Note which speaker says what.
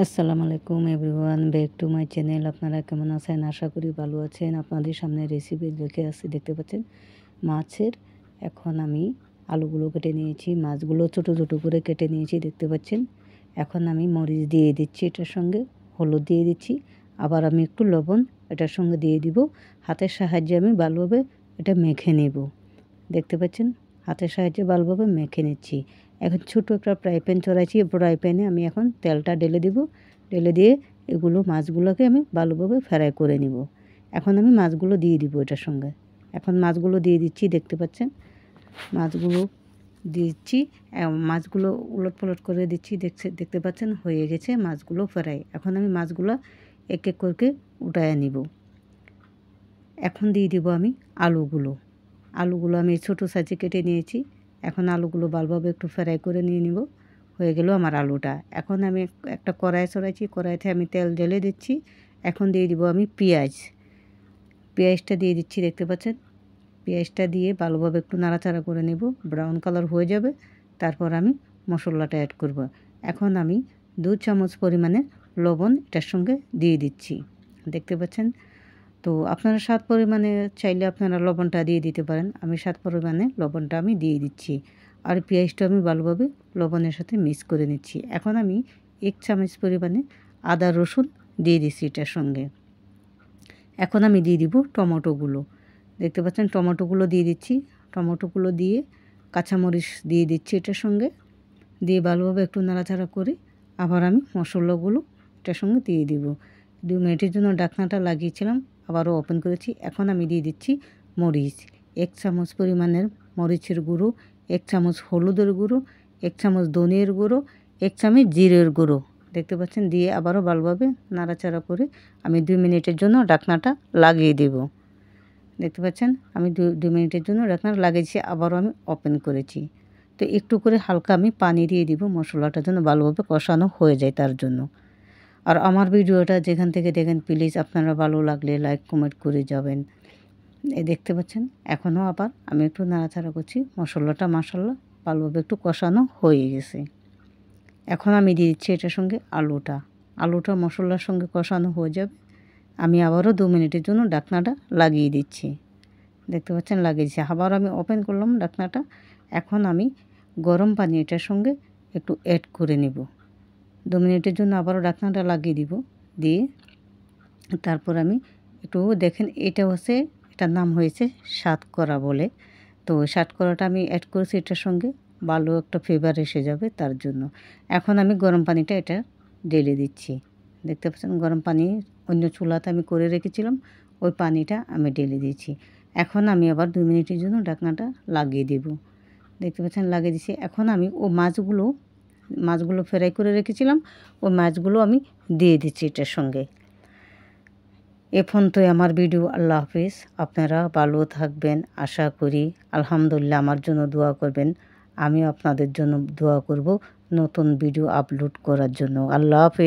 Speaker 1: আসসালামু আলাইকুম everyone, back to my channel. আপনারা কেমন আছেন? আশা করি ভালো আছেন। আপনাদের সামনে রেসিপি রেখে আসছি, দেখতে পাচ্ছেন মাছের। এখন আমি আলুগুলো কেটে নিয়েছি, মাছগুলো ছোটো ছোটো করে কেটে নিয়েছি, দেখতে পাচ্ছেন। এখন আমি মরিচ দিয়ে দিচ্ছি, এটার সঙ্গে হলুদ দিয়ে দিচ্ছি, আবার আমি একটু লবণ এটার সঙ্গে দিয়ে দিব। হাতের সাহায্যে আমি ভালোভাবে এটা মেখে নেব, দেখতে পাচ্ছেন। হাতের সাহায্যে ভালোভাবে মেখে নিচ্ছি। এখন ছোটো একটা ফ্রাই প্যান চড়াইছি, ফ্রাই প্যানে আমি এখন তেলটা ঢেলে দিব। ঢেলে দিয়ে এগুলো মাছগুলোকে আমি ভালোভাবে ফ্রাই করে নিব। এখন আমি মাছগুলো দিয়ে দিব এটার সঙ্গে। এখন মাছগুলো দিয়ে দিচ্ছি, দেখতে পাচ্ছেন। মাছগুলো দিচ্ছি, মাছগুলো উলটপালট করে দিচ্ছি, দেখতে পাচ্ছেন হয়ে গেছে মাছগুলো ফ্রাই। এখন আমি মাছগুলো এক এক করে উঠায় নিব। এখন দিয়ে দিব আমি আলুগুলো আমি ছোটো সাইজে কেটে নিয়েছি। এখন আলুগুলো ভালোভাবে একটু ফ্রাই করে নিয়ে নিব। হয়ে গেল আমার আলুটা। এখন আমি একটা কড়াই চড়াইছি, কড়াইতে আমি তেল ঢেলে দিচ্ছি। এখন দিয়ে দিব আমি পেঁয়াজটা দিয়ে দিচ্ছি, দেখতে পাচ্ছেন। পেঁয়াজটা দিয়ে ভালোভাবে একটু নাড়াচাড়া করে নেব, ব্রাউন কালার হয়ে যাবে। তারপর আমি মশলাটা অ্যাড করব। এখন আমি 2 চামচ পরিমাণে লবণ এটার সঙ্গে দিয়ে দিচ্ছি, দেখতে পাচ্ছেন। তো আপনারা স্বাদ পরিমাণে চাইলে আপনারা লবণটা দিয়ে দিতে পারেন। আমি স্বাদ পরিমাণে লবণটা আমি দিয়ে দিচ্ছি। আর পেঁয়াজটা আমি ভালোভাবে লবণের সাথে মিক্স করে নিচ্ছি। এখন আমি 1 চামচ পরিমাণে আদা রসুন দিয়ে দিচ্ছি এটার সঙ্গে। এখন আমি দিয়ে দিব টমেটোগুলো, দেখতে পাচ্ছেন। টমেটোগুলো দিয়ে দিচ্ছি। টমেটোগুলো দিয়ে কাঁচামরিচ দিয়ে দিচ্ছি এটার সঙ্গে। দিয়ে ভালোভাবে একটু নাড়াচাড়া করে আবার আমি মশলাগুলো এটার সঙ্গে দিয়ে দিব। 2 মিনিটের জন্য ঢাকনাটা লাগিয়েছিলাম, আবারও ওপেন করেছি। এখন আমি দিয়ে দিচ্ছি মরিচ, 1 চামচ পরিমাণের মরিচের গুঁড়ো, 1 চামচ হলুদের গুঁড়ো, 1 চামচ ধনিয়ার গুঁড়ো, 1 চামচ জিরের গুঁড়ো, দেখতে পাচ্ছেন। দিয়ে আবারও ভালোভাবে নাড়াচাড়া করে আমি 2 মিনিটের জন্য ঢাকনাটা লাগিয়ে দেব, দেখতে পাচ্ছেন। আমি 2 মিনিটের জন্য ঢাকনাটা লাগিয়েছি, আবারও আমি ওপেন করেছি। তো একটু করে হালকা আমি পানি দিয়ে দিব, মশলাটা যেন ভালোভাবে কষানো হয়ে যায় তার জন্য। আর আমার ভিডিওটা যেখান থেকে দেখেন প্লিজ আপনারা ভালো লাগলে লাইক কমেন্ট করে যাবেন। দেখতে পাচ্ছেন এখনও আবার আমি একটু নাড়াচাড়া করছি। মশলাটা মাশাআল্লাহ ভালোভাবে একটু কষানো হয়ে গেছে। এখন আমি দিয়ে দিচ্ছি এটার সঙ্গে আলুটা মশলার সঙ্গে কষানো হয়ে যাবে। আমি আবারও 2 মিনিটের জন্য ঢাকনাটা লাগিয়ে দিচ্ছি, দেখতে পাচ্ছেন লাগিয়েছি। আবার আমি ওপেন করলাম ঢাকনাটা। এখন আমি গরম পানি এটার সঙ্গে একটু অ্যাড করে নেব। 2 মিনিটের জন্য আবারও ঢাকনাটা লাগিয়ে দিব। দিয়ে তারপর আমি একটু দেখেন, এটার নাম হয়েছে সাতকরা বলে। তো সাতকরাটা আমি অ্যাড করেছি এটার সঙ্গে, ভালো একটা ফ্লেভার এসে যাবে তার জন্য। এখন আমি গরম পানিটা এটা ঢেলে দিচ্ছি, দেখতে পাচ্ছেন। গরম পানি অন্য চুলাতে আমি করে রেখেছিলাম, ওই পানিটা আমি ঢেলে দিয়েছি। এখন আমি আবার 2 মিনিটের জন্য ঢাকনাটা লাগিয়ে দেব, দেখতে পাচ্ছেন লাগিয়ে দিয়েছি। এখন আমি মাছগুলো ফ্রাই করে রেখেছিলাম, ওই মাছগুলো আমি দিয়ে দিচ্ছি এটার সঙ্গে। এ পর্যন্তই আমার ভিডিও। আল্লাহ হাফিজ। আপনারা ভালো থাকবেন আশা করি। আলহামদুলিল্লাহ, আমার জন্য দোয়া করবেন, আমিও আপনাদের জন্য দোয়া করব নতুন ভিডিও আপলোড করার জন্য। আল্লাহ হাফিজ।